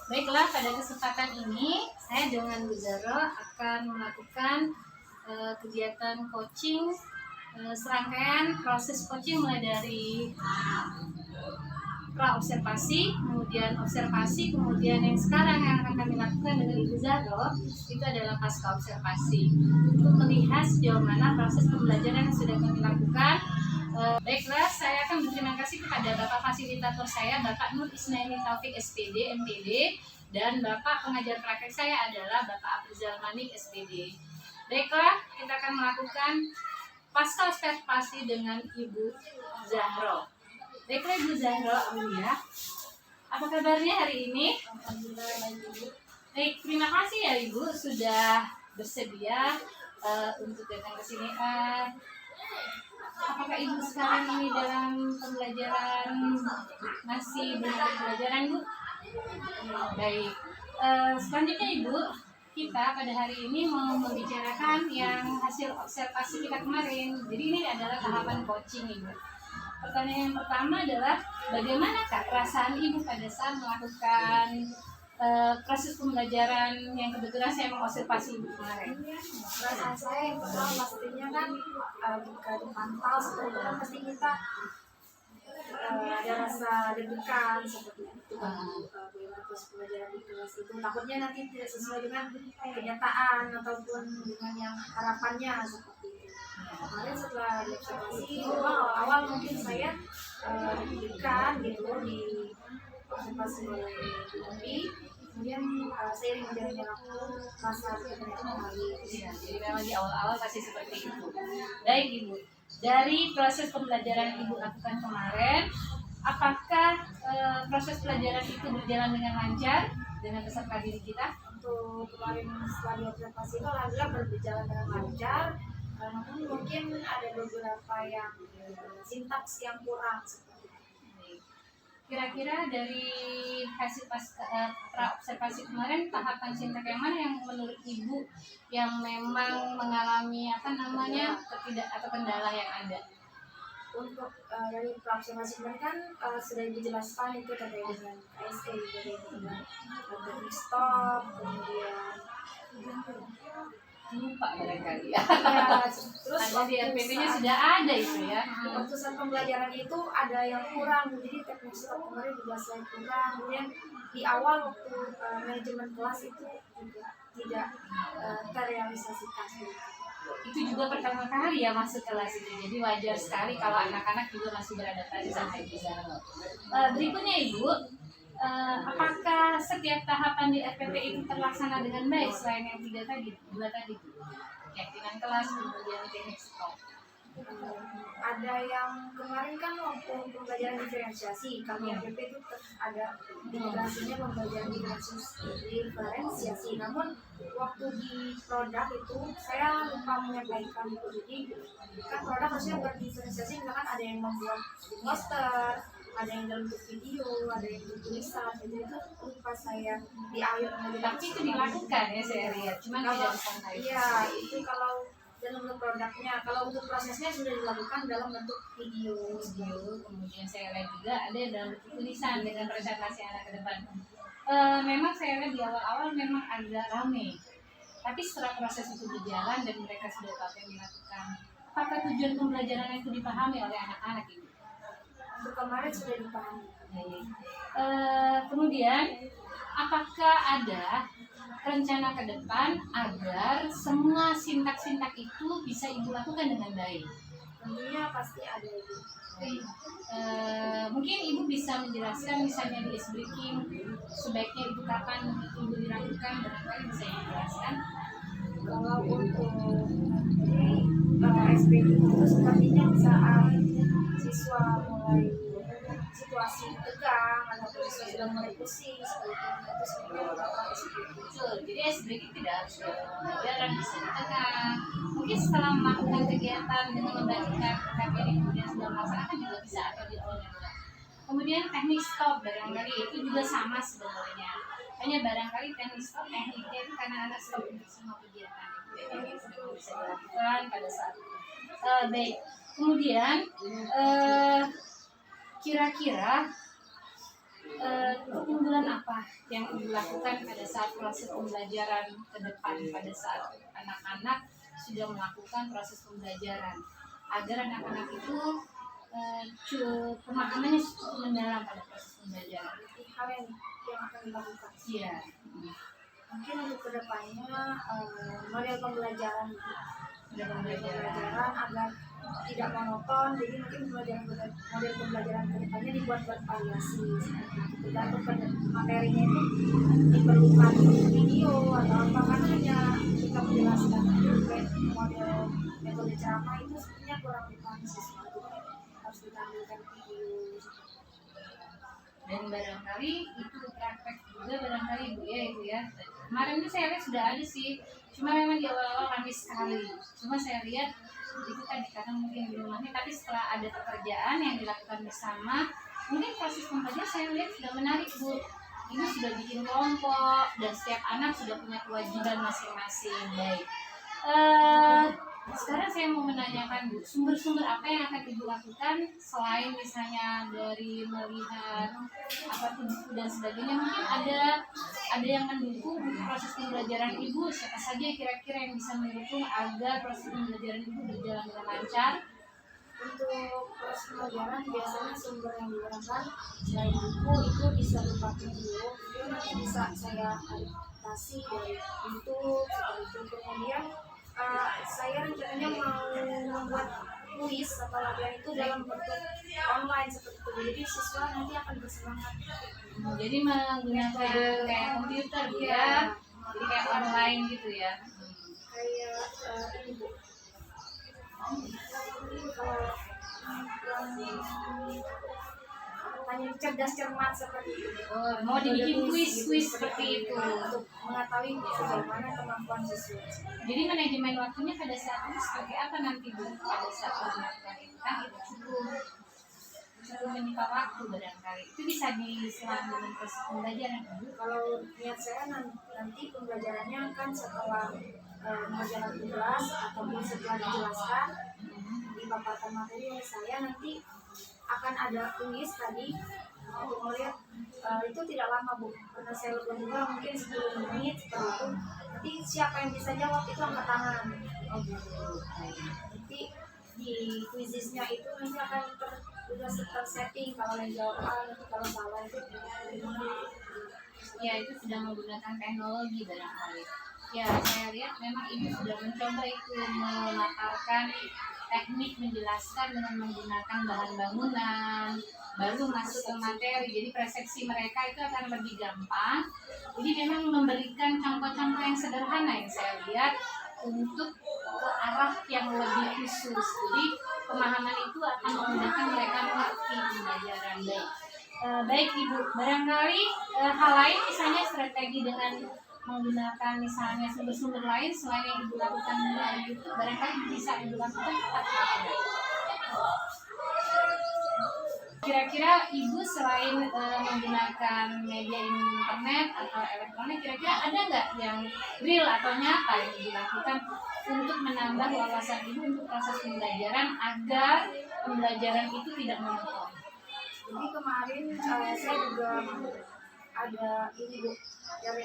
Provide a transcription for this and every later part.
Baiklah, pada kesempatan ini saya dengan Bu Zahra akan melakukan kegiatan coaching, serangkaian proses coaching mulai dari pra-observasi, kemudian observasi, kemudian yang sekarang yang akan kami lakukan dengan Ibu Zahra itu adalah pasca observasi untuk melihat sejauh mana proses pembelajaran yang sudah kami lakukan. Baiklah, saya akan berterima kasih kepada Bapak Fasilitator saya, Bapak Nur Ismaili Taufik SPD, MPD, dan Bapak pengajar praktek saya adalah Bapak Abrizal Manik, SPD. Baiklah, kita akan melakukan pasca observasi dengan Ibu Zahra. Baiklah Ibu Zahra, ya. Apa kabarnya hari ini? Baik, terima kasih ya Ibu sudah bersedia untuk datang ke sini. Apakah Ibu sekarang ini dalam pembelajaran, masih dalam pembelajaran Bu? Baik, selanjutnya Ibu, kita pada hari ini mau membicarakan yang hasil observasi kita kemarin. Jadi ini adalah tahapan coaching Ibu. Pertanyaan yang pertama adalah bagaimana Kak perasaan Ibu pada saat melakukan proses pembelajaran yang kebetulan saya mengobservasi Ibu kemarin? Perasaan saya yang pertama pastinya kan jika dipantau seperti itu kan pasti kita ada rasa deg-degan seperti itu kan bagaimana proses pembelajaran di kelas itu, takutnya nanti tidak sesuai dengan kenyataan ataupun dengan yang harapannya seperti itu. Kemarin setelah diobservasi memang awal-awal mungkin saya deg-degan gitu di observasi oleh Bumbi, kemudian seiring berjalannya waktu rasa deg-degan itu mengalir. Jadi memang di awal-awal pasti seperti itu. Baik Ibu, dari proses pembelajaran Ibu lakukan kemarin, apakah proses pelajaran itu berjalan dengan lancar dengan peserta didik kita? Untuk kemarin setelah diobservasi itu alhamdulillah berjalan dengan lancar, namun mungkin ada beberapa yang sintaks yang kurang. Kira-kira dari hasil pra-observasi kemarin, tahapan sintak yang mana yang menurut Ibu yang memang mengalami ketidak atau kendala yang ada? Untuk dari pra-observasi kemarin kan sudah dijelaskan itu terkait dengan KSE, terkait dengan teknik stop, kemudian Lupa barangkali ya. Terus di RPP-nya sudah ada itu ya. Waktu saat pembelajaran itu ada yang kurang, jadi teknik stop kemarin juga saya kurang. Kemudian di awal waktu manajemen kelas itu juga tidak terrealisasikan. Itu juga pertama kali ya masuk kelas itu, jadi wajar sekali kalau anak-anak juga masih beradaptasi sama Ibu Zahra. Berikutnya Ibu, apakah setiap tahapan di RPP itu terlaksana dengan baik selain yang dua tadi keyakinan kelas, kemudian teknik stop? Ada yang kemarin kan waktu pembelajaran diferensiasi, kami RPP itu ada integrasinya pembelajaran diferensiasi. Namun waktu di produk itu saya lupa menyampaikan itu. Jadi kan produk harusnya berdifferensiasi, misalkan ada yang membuat poster, ada yang dalam bentuk video, ada yang bentuk tulisan, itu lupa saya di akhir pembelajaran. Tapi itu dilakukan ya saya lihat, cuma tidak disampaikan. Iya, itu kalau dalam bentuk produknya. Kalau untuk prosesnya sudah dilakukan dalam bentuk video. Kemudian saya lihat juga ada dalam bentuk tulisan dengan presentasi anak ke depan. Memang saya lihat di awal-awal memang agak ramai, tapi setelah proses itu berjalan dan mereka sudah tahu yang dilakukan, apakah tujuan pembelajaran itu dipahami oleh anak-anak ini? Untuk kemarin sudah dipahami. Kemudian apakah ada rencana ke depan agar semua sintak-sintak itu bisa Ibu lakukan dengan baik? Tentunya pasti ada Ibu. Mungkin Ibu bisa menjelaskan misalnya di S-Breaking sebaiknya Ibu kapan Ibu dilakukan, barangkali bisa dijelaskan. Kalau untuk S-Breaking itu sepertinya saat siswa mulai situasi tegang atau siswa sudah mulai pusing seperti itu sebenarnya beberapa S-Breaking. Jadi S-Breaking tidak harus pembelajaran bisa di tengah. Mungkin setelah melakukan kegiatan dengan membagikan KPR kemudian sudah melaksanakan juga bisa atau di awalnya. Kemudian teknik stop barangkali itu juga sama sebenarnya. Hanya barangkali teknik stop tekniknya itu karena anak stop untuk semua kegiatan. Jadi itu bisa dilakukan pada saat baik. Kemudian kira-kira keunggulan apa yang Ibu lakukan pada saat proses pembelajaran ke depan, pada saat anak-anak sudah melakukan proses pembelajaran, agar anak-anak itu pemahamannya cukup mendalam pada proses pembelajaran. Hal yang akan dilakukan. Iya. Mungkin untuk kedepannya model pembelajaran agar tidak monoton, jadi mungkin model pembelajaran kedepannya dibuat bervariasi. Tergantung pada materinya itu diperlukan video atau apa, karena hanya kita menjelaskan model metode ceramah itu sebenarnya kurang dipahami siswa, harus ditampilkan video. Dan barangkali itu praktek juga barangkali Bu ya itu ya. Kemarin itu saya lihat sudah ada sih, cuma memang di awal-awal ramis sekali. Cuma saya lihat itu tadi karena mungkin di rumahnya, tapi setelah ada pekerjaan yang dilakukan bersama, mungkin proses pembelajaran saya lihat sudah menarik Bu. Ini sudah bikin kelompok dan setiap anak sudah punya kewajiban masing-masing. Baik. Sekarang saya mau menanyakan Bu, sumber-sumber apa yang akan Ibu lakukan selain misalnya dari melihat apa buku dan sebagainya, mungkin ada yang mendukung proses pembelajaran Ibu, siapa saja kira-kira yang bisa mendukung agar proses pembelajaran Ibu berjalan dengan lancar? Untuk proses pembelajaran biasanya sumber yang digunakan selain buku itu bisa berupa video, itu nanti bisa saya adaptasi dari YouTube seperti itu. Kemudian saya rencananya mau membuat kuis atau latihan itu dalam bentuk online seperti itu, jadi siswa nanti akan bersemangat. Jadi menggunakan kayak komputer ya, jadi kayak online gitu ya. Kayak ini Bu, hanya cerdas cermat seperti itu. Mau dibikin kuis seperti itu untuk mengetahui sejauh mana kemampuan siswa. Jadi manajemen waktunya pada saat itu seperti apa nanti Bu? Pada saat melakukan itu kan itu cukup menyita waktu barangkali. Itu bisa diselang dengan proses pembelajaran Bu. Kalau niat saya nanti pembelajarannya kan setelah mengerjakan tugas ataupun setelah dijelaskan dipaparkan materi oleh saya, nanti akan ada kuis tadi untuk melihat itu tidak lama Bu, karena saya lupa juga mungkin 10 menit seperti itu. Nanti siapa yang bisa jawab itu angkat tangan. Nanti di quizisnya itu nanti akan sudah tersetting, kalau yang jawab A, nanti kalau salah itu ya itu sudah menggunakan teknologi barangkali. Ya saya lihat memang Ibu sudah mencoba itu memaparkan teknik menjelaskan dengan menggunakan bahan bangunan, baru masuk ke materi, jadi persepsi mereka itu akan lebih gampang. Jadi memang memberikan contoh-contoh yang sederhana yang saya lihat untuk ke arah yang lebih khusus, jadi pemahaman itu akan memudahkan mereka mengerti pembelajaran. Baik Ibu, barangkali hal lain misalnya strategi dengan menggunakan misalnya sumber-sumber lain selain yang Ibu lakukan melalui YouTube, barangkali bisa Ibu lakukan apa? Kira-kira Ibu selain menggunakan media internet atau elektronik, kira-kira ada nggak yang real atau nyata yang Ibu lakukan untuk menambah wawasan Ibu untuk proses pembelajaran agar pembelajaran itu tidak monoton? Jadi kemarin saya juga ada ini Bu, dari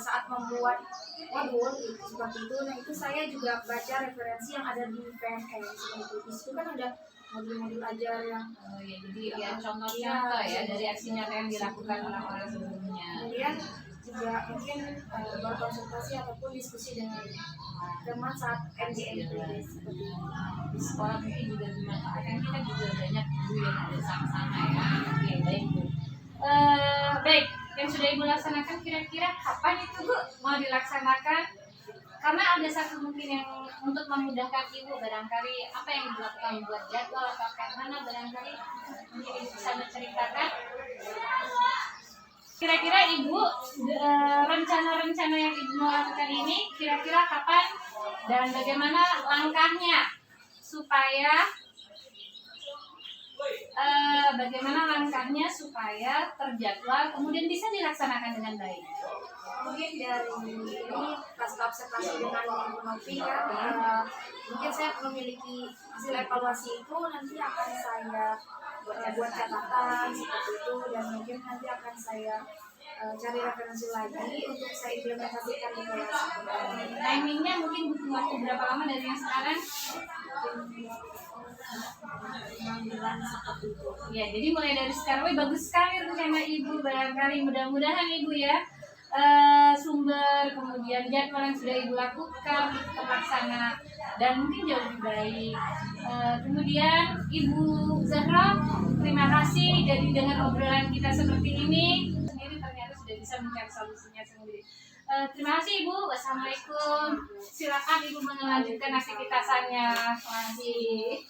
saat membuat modul gitu, seperti itu. Nah itu saya juga baca referensi yang ada di PNS seperti itu. Di situ kan ada modul-modul ajar yang ya, jadi ya contoh-contoh ya dari aksi nyata yang dilakukan orang-orang sebelumnya. Kemudian juga mungkin berkonsultasi ataupun diskusi dengan teman saat MJMP seperti itu. Di sekolah mungkin juga dimanfaatkan, kita juga banyak guru yang ada sama-sama ya. Oke, baik Bu. Baik, yang sudah Ibu laksanakan kira-kira kapan itu Bu mau dilaksanakan? Karena ada satu mungkin yang untuk memudahkan Ibu, barangkali apa yang Ibu lakukan, buat jadwal atau kayak mana, barangkali mungkin Ibu bisa menceritakan. Kira-kira Ibu rencana-rencana yang Ibu mau lakukan ini kira-kira kapan dan bagaimana langkahnya supaya terjadwal kemudian bisa dilaksanakan dengan baik? Mungkin dari ini pasca observasi dengan Ibu Novi kan, mungkin saya memiliki hasil evaluasi itu nanti akan saya buat catatan seperti itu, dan mungkin nanti akan saya cari referensi lagi untuk saya implementasikan di kelas. Timingnya mungkin butuh waktu berapa lama dari yang sekarang? 6 bulan seperti itu. Ya, jadi mulai dari sekarang, bagus sekali rencana Ibu. Barangkali mudah-mudahan Ibu ya, sumber kemudian jadwal yang sudah Ibu lakukan terlaksana dan mungkin jauh lebih baik. Kemudian Ibu Zahra, terima kasih jadi dengan obrolan kita seperti ini sendiri ternyata sudah bisa mencari solusinya sendiri. Terima kasih Ibu. Wassalamualaikum. Silakan Ibu melanjutkan aktivitasnya. Terima kasih.